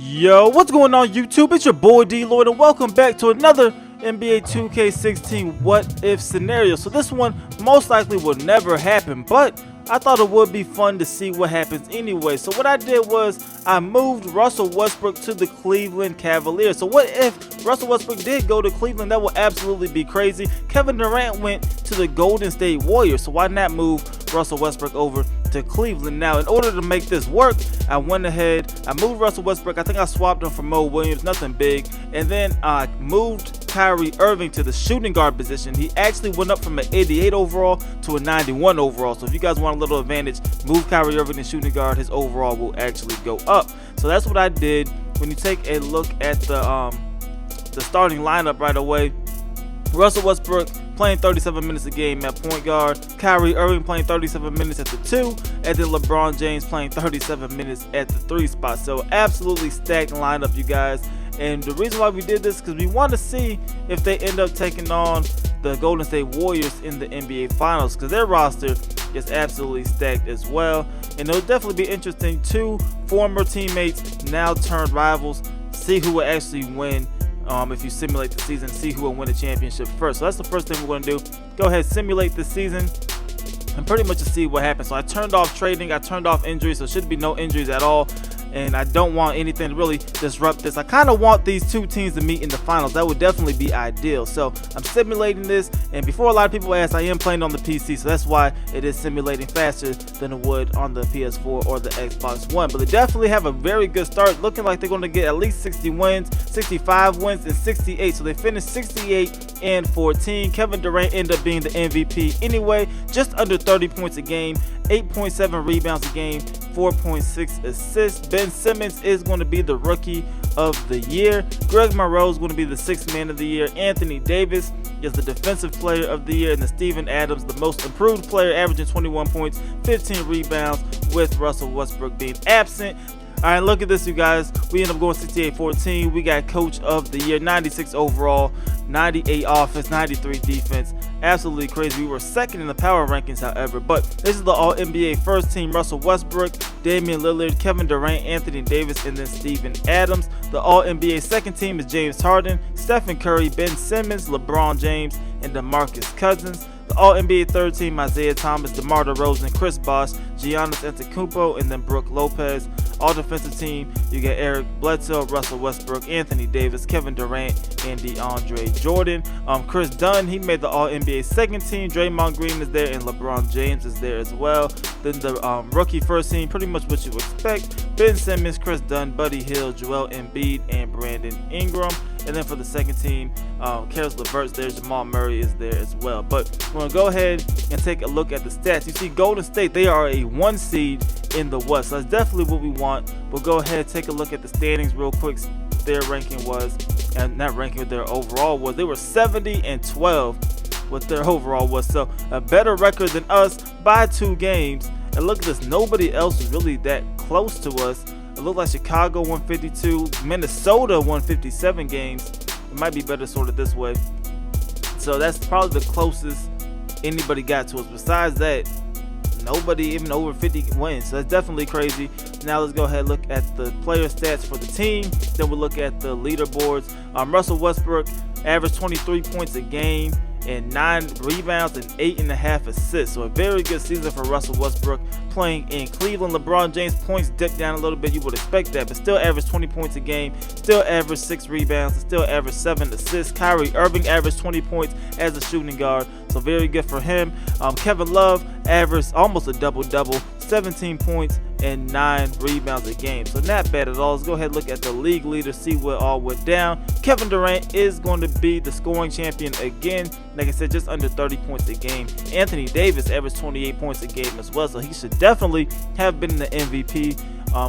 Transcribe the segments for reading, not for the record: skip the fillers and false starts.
Yo, what's going on YouTube? It's your boy DLloyd and welcome back to another NBA 2K16 what if scenario. So this one most likely will never happen, but I thought it would be fun to see what happens anyway. So what I did was I moved Russell Westbrook to the Cleveland Cavaliers. So what if Russell Westbrook did go to Cleveland? That would absolutely be crazy. Kevin Durant went to the Golden State Warriors, so why not move Russell Westbrook over to Cleveland? Now, in order to make this work, I went ahead, I moved Russell Westbrook. I think I swapped him for Mo Williams, nothing big. And then I moved Kyrie Irving to the shooting guard position. He actually went up from an 88 overall to a 91 overall. So if you guys want a little advantage, move Kyrie Irving to shooting guard. His overall will actually go up. So that's what I did. When you take a look at the starting lineup right away, Russell Westbrook playing 37 minutes a game at point guard, Kyrie Irving playing 37 minutes at the 2, and then LeBron James playing 37 minutes at the 3 spot. So absolutely stacked lineup, you guys. And the reason why we did this is because we want to see if they end up taking on the Golden State Warriors in the NBA Finals, because their roster is absolutely stacked as well. And it'll definitely be interesting. Two former teammates now turned rivals. See who will actually win. If you simulate the season, see who will win the championship first. So that's the first thing we're going to do. Go ahead, simulate the season and pretty much just see what happens. So I turned off trading, I turned off injuries, so should be no injuries at all. And I don't want anything to really disrupt this. I kind of want these two teams to meet in the finals. That would definitely be ideal. So I'm simulating this, and before a lot of people ask, I am playing on the PC, so that's why it is simulating faster than it would on the PS4 or the Xbox One. But they definitely have a very good start, looking like they're going to get at least 60 wins, 65 wins, and 68. So they finished 68 and 14. Kevin Durant ended up being the MVP anyway, just under 30 points a game, 8.7 rebounds a game, 4.6 assists. Ben Simmons is going to be the rookie of the year. Greg Monroe is going to be the 6th man of the year. Anthony Davis is the defensive player of the year, and then Steven Adams, the most improved player, averaging 21 points, 15 rebounds, with Russell Westbrook being absent. All right, look at this, you guys. We end up going 68-14. We got coach of the year, 96 overall, 98 offense, 93 defense. Absolutely crazy. We were second in the power rankings, however, but this is the All-NBA first team: Russell Westbrook, Damian Lillard, Kevin Durant, Anthony Davis, and then Steven Adams. The All-NBA second team is James Harden, Stephen Curry, Ben Simmons, LeBron James, and DeMarcus Cousins. The All-NBA third team: Isaiah Thomas, DeMar DeRozan, Chris Bosh, Giannis Antetokounmpo, and then Brook Lopez. All defensive team, you get Eric Bledsoe, Russell Westbrook, Anthony Davis, Kevin Durant, and DeAndre Jordan. Chris Dunn, he made the All-NBA second team. Draymond Green is there, and LeBron James is there as well. Then the rookie first team, pretty much what you expect: Ben Simmons, Chris Dunn, Buddy Hield, Joel Embiid, and Brandon Ingram. And then for the second team, Karis LeVert's there, Jamal Murray is there as well. But we're going to go ahead and take a look at the stats. You see Golden State, they are a 1 seed in the West. So that's definitely what we want. We'll go ahead and take a look at the standings real quick. Their ranking was, and not ranking, what their overall was. They were 70-12 what their overall was. So a better record than us by 2 games. And look at this, nobody else was really that close to us. It looked like Chicago 152, Minnesota 157 games. It might be better sorted this way. So that's probably the closest anybody got to us. Besides that, nobody even over 50 wins. So that's definitely crazy. Now let's go ahead and look at the player stats for the team. Then we'll look at the leaderboards. Russell Westbrook averaged 23 points a game and 9 rebounds and 8.5 assists. So a very good season for Russell Westbrook playing in Cleveland. LeBron James points dipped down a little bit. You would expect that, but still averaged 20 points a game, still averaged 6 rebounds, still averaged 7 assists. Kyrie Irving averaged 20 points as a shooting guard, so very good for him. Kevin Love averaged almost a double-double, 17 points and 9 rebounds a game. So not bad at all. Let's go ahead and look at the league leaders, see what all went down. Kevin Durant is going to be the scoring champion again. Like I said, just under 30 points a game. Anthony Davis averaged 28 points a game as well, so he should definitely have been in the MVP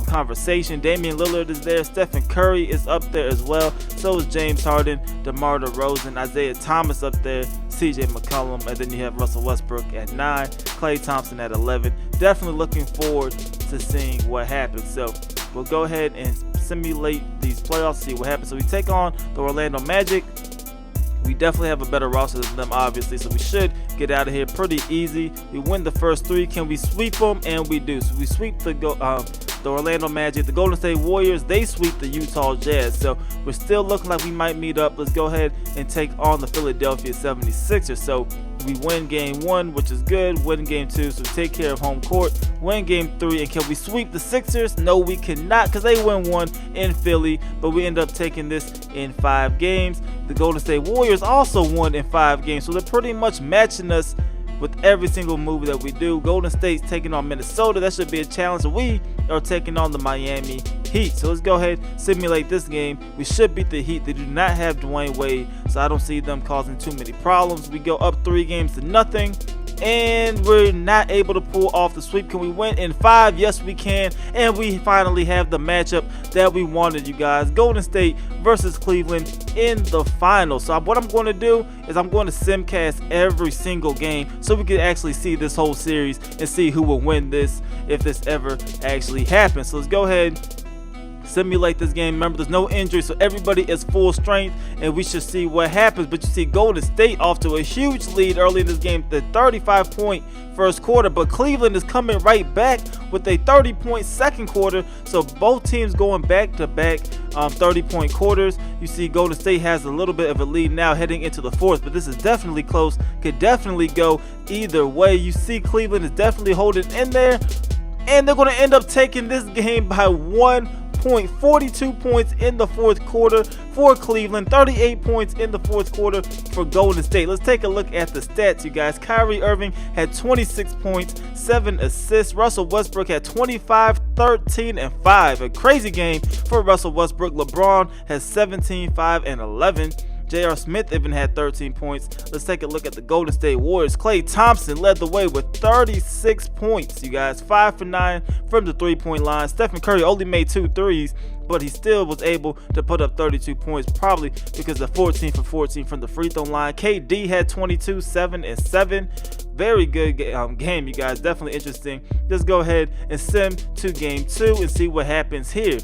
conversation. Damian Lillard is there. Stephen Curry is up there as well. So is James Harden, DeMar DeRozan, Isaiah Thomas up there, CJ McCollum, and then you have Russell Westbrook at 9, Klay Thompson at 11. Definitely looking forward to seeing what happens. So we'll go ahead and simulate these playoffs, see what happens. So we take on the Orlando Magic. We definitely have a better roster than them, obviously, so we should get out of here pretty easy. We win the first 3. Can we sweep them? And we do. So we sweep the the Orlando Magic. The Golden State Warriors, they sweep the Utah Jazz. So we're still looking like we might meet up. Let's go ahead and take on the Philadelphia 76ers. So we win game 1, which is good. Win game 2, so take care of home court. Win game 3, and can we sweep the Sixers? No, we cannot, because they win 1 in Philly, but we end up taking this in 5 games. The Golden State Warriors also won in 5 games, so they're pretty much matching us with every single move that we do. Golden State's taking on Minnesota. That should be a challenge. So we are taking on the Miami Heat. So let's go ahead and simulate this game. We should beat the Heat. They do not have Dwayne Wade, so I don't see them causing too many problems. We go up 3-0, and we're not able to pull off the sweep. Can we win in 5? Yes, we can. And we finally have the matchup that we wanted, you guys. Golden State versus Cleveland in the finals. So what I'm going to do is I'm going to simcast every single game so we can actually see this whole series and see who will win this if this ever actually happens. So let's go ahead, simulate this game. Remember, there's no injury, so everybody is full strength, and we should see what happens. But you see Golden State off to a huge lead early in this game, the 35-point first quarter, but Cleveland is coming right back with a 30-point second quarter. So both teams going back-to-back 30-point quarters. You see Golden State has a little bit of a lead now heading into the fourth, but this is definitely close, could definitely go either way. You see Cleveland is definitely holding in there, and they're going to end up taking this game by 42 points in the fourth quarter for Cleveland, 38 points in the fourth quarter for Golden State. Let's take a look at the stats, you guys. Kyrie Irving had 26 points, 7 assists. Russell Westbrook had 25, 13, and 5. A crazy game for Russell Westbrook. LeBron has 17, 5, and 11. J.R. Smith even had 13 points. Let's take a look at the Golden State Warriors. Klay Thompson led the way with 36 points, you guys. 5 for 9 from the three-point line. Stephen Curry only made 2 threes, but he still was able to put up 32 points, probably because of 14 for 14 from the free throw line. KD had 22, 7, and 7. Very good game, you guys. Definitely interesting. Let's go ahead and sim to game 2 and see what happens here.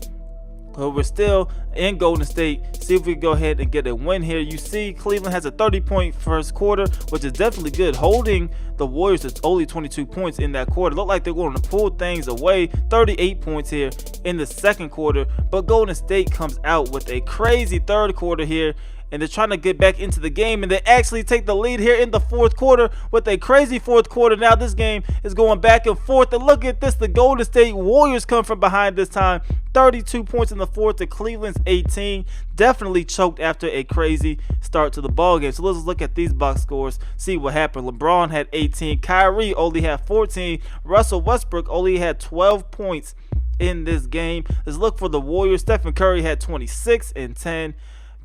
But we're still in Golden State. See if we can go ahead and get a win here. You see Cleveland has a 30-point first quarter, which is definitely good, holding the Warriors to only 22 points in that quarter. Look like they're going to pull things away. 38 points here in the second quarter, but Golden State comes out with a crazy third quarter here, and they're trying to get back into the game, and they actually take the lead here in the fourth quarter with a crazy fourth quarter. Now this game is going back and forth, and look at this. The Golden State Warriors come from behind this time. 32 points in the fourth to Cleveland's 18. Definitely choked after a crazy start to the ball game. So let's look at these box scores, see what happened. LeBron had 18. Kyrie only had 14. Russell Westbrook only had 12 points in this game. Let's look for the Warriors. Stephen Curry had 26 and 10.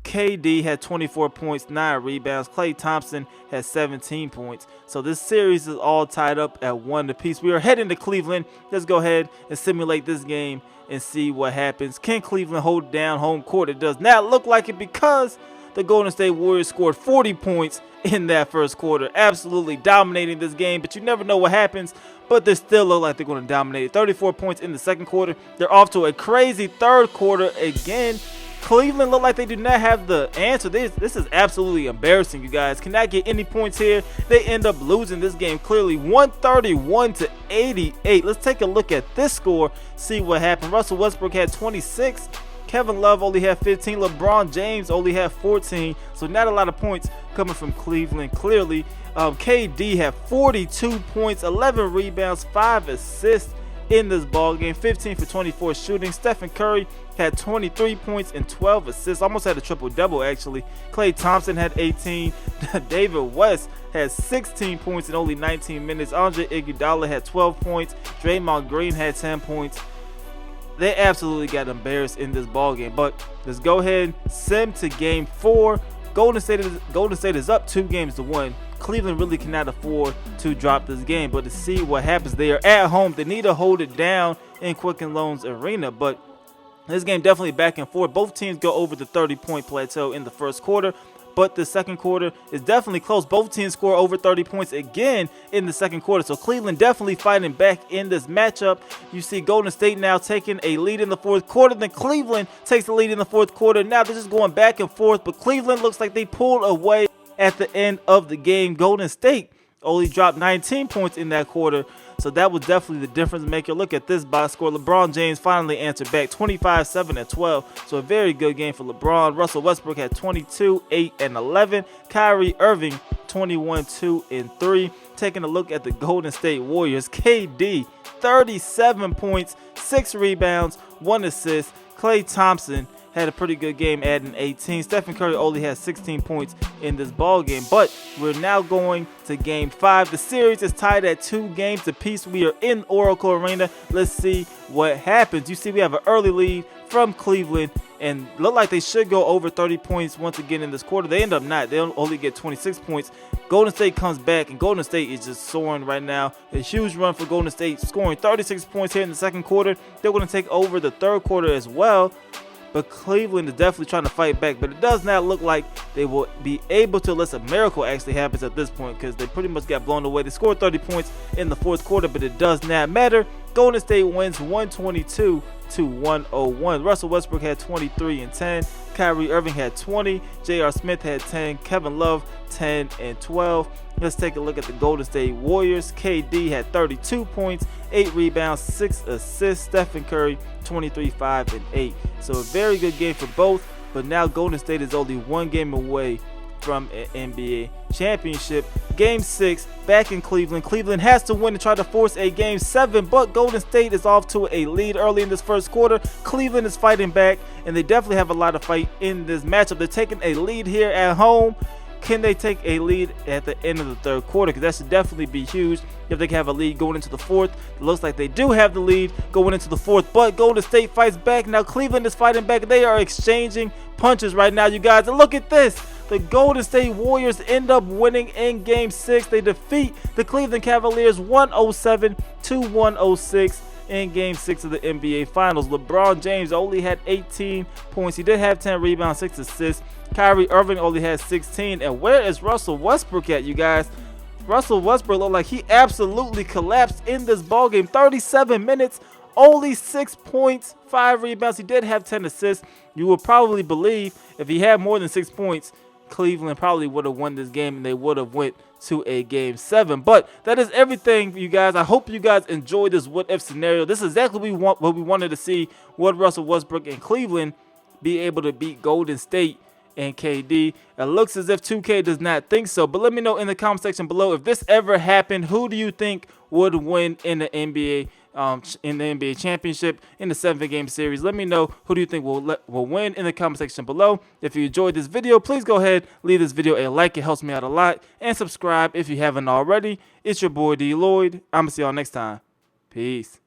KD had 24 points, 9 rebounds. Klay Thompson had 17 points. So this series is all tied up at 1 apiece. We are heading to Cleveland. Let's go ahead and simulate this game and see what happens. Can Cleveland hold down home court? It does not look like it, because the Golden State Warriors scored 40 points in that first quarter, absolutely dominating this game. But you never know what happens, but they still look like they're going to dominate. 34 points in the second quarter. They're off to a crazy third quarter again. Cleveland look like they do not have the answer. This is absolutely embarrassing, you guys. Cannot get any points here. They end up losing this game clearly, 131-88. Let's take a look at this score, see what happened. Russell Westbrook had 26. Kevin Love only had 15. LeBron James only had 14. So not a lot of points coming from Cleveland, clearly. KD had 42 points, 11 rebounds, 5 assists in this ball game. 15 for 24 shooting. Stephen Curry had 23 points and 12 assists. Almost had a triple-double, actually. Klay Thompson had 18. David West had 16 points in only 19 minutes. Andre Iguodala had 12 points. Draymond Green had 10 points. They absolutely got embarrassed in this ball game. But let's go ahead, sim to game 4. Golden State is up 2-1. Cleveland really cannot afford to drop this game, but to see what happens, they are at home. They need to hold it down in Quicken Loans Arena, but this game definitely back and forth. Both teams go over the 30-point plateau in the first quarter, but the second quarter is definitely close. Both teams score over 30 points again in the second quarter, so Cleveland definitely fighting back in this matchup. You see Golden State now taking a lead in the fourth quarter, then Cleveland takes the lead in the fourth quarter. Now they're just going back and forth, but Cleveland looks like they pulled away at the end of the game. Golden State only dropped 19 points in that quarter. So So that was definitely the difference maker. Look at this box score. LeBron James finally answered back, 25, 7, and 12. So a very good game for LeBron. Russell Westbrook had 22, 8, and 11. Kyrie Irving, 21, 2, and 3. Taking a look at the Golden State Warriors, KD, 37 points, 6 rebounds, 1 assist. Klay Thompson had a pretty good game, adding 18. Stephen Curry only had 16 points in this ball game. But we're now going to Game 5. The series is tied at 2 games apiece. We are in Oracle Arena. Let's see what happens. You see we have an early lead from Cleveland, and look like they should go over 30 points once again in this quarter. They end up not. They only get 26 points. Golden State comes back, and Golden State is just soaring right now. A huge run for Golden State, scoring 36 points here in the second quarter. They're going to take over the third quarter as well. But Cleveland is definitely trying to fight back. But it does not look like they will be able to, unless a miracle actually happens at this point, because they pretty much got blown away. They scored 30 points in the fourth quarter, but it does not matter. Golden State wins 122 to 101. Russell Westbrook had 23 and 10. Kyrie Irving had 20. J.R. Smith had 10. Kevin Love 10 and 12. Let's take a look at the Golden State Warriors. KD had 32 points, 8 rebounds, 6 assists. Stephen Curry 23, 5, and 8. So a very good game for both. But now Golden State is only 1 game away from an NBA championship. Game 6 back in Cleveland. Cleveland has to win to try to force a Game 7, but Golden State is off to a lead early in this first quarter. Cleveland is fighting back, and they definitely have a lot of fight in this matchup. They're taking a lead here at home. Can they take a lead at the end of the third quarter? Because that should definitely be huge if they can have a lead going into the fourth. It looks like they do have the lead going into the fourth, but Golden State fights back. Now Cleveland is fighting back. They are exchanging punches right now, you guys. And look at this. The Golden State Warriors end up winning in Game 6. They defeat the Cleveland Cavaliers 107 to 106 in Game 6 of the NBA Finals. LeBron James only had 18 points. He did have 10 rebounds, 6 assists. Kyrie Irving only had 16. And where is Russell Westbrook at, you guys? Russell Westbrook looked like he absolutely collapsed in this ballgame. 37 minutes, only 6 points, 5 rebounds. He did have 10 assists. You would probably believe if he had more than 6 points, Cleveland probably would have won this game and they would have went to a Game 7. But that is everything for you guys. I hope you guys enjoyed this what-if scenario. This is exactly what we wanted to see. Would Russell Westbrook and Cleveland be able to beat Golden State and KD? It looks as if 2K does not think so. But let me know in the comment section below, if this ever happened, who do you think would win in the NBA championship in the 7-game series? Let me know who do you think will win in the comment section below. If you enjoyed this video, please go ahead, leave this video a like. It helps me out a lot. And subscribe if you haven't already. It's your boy D Lloyd. I'm going to see y'all next time. Peace.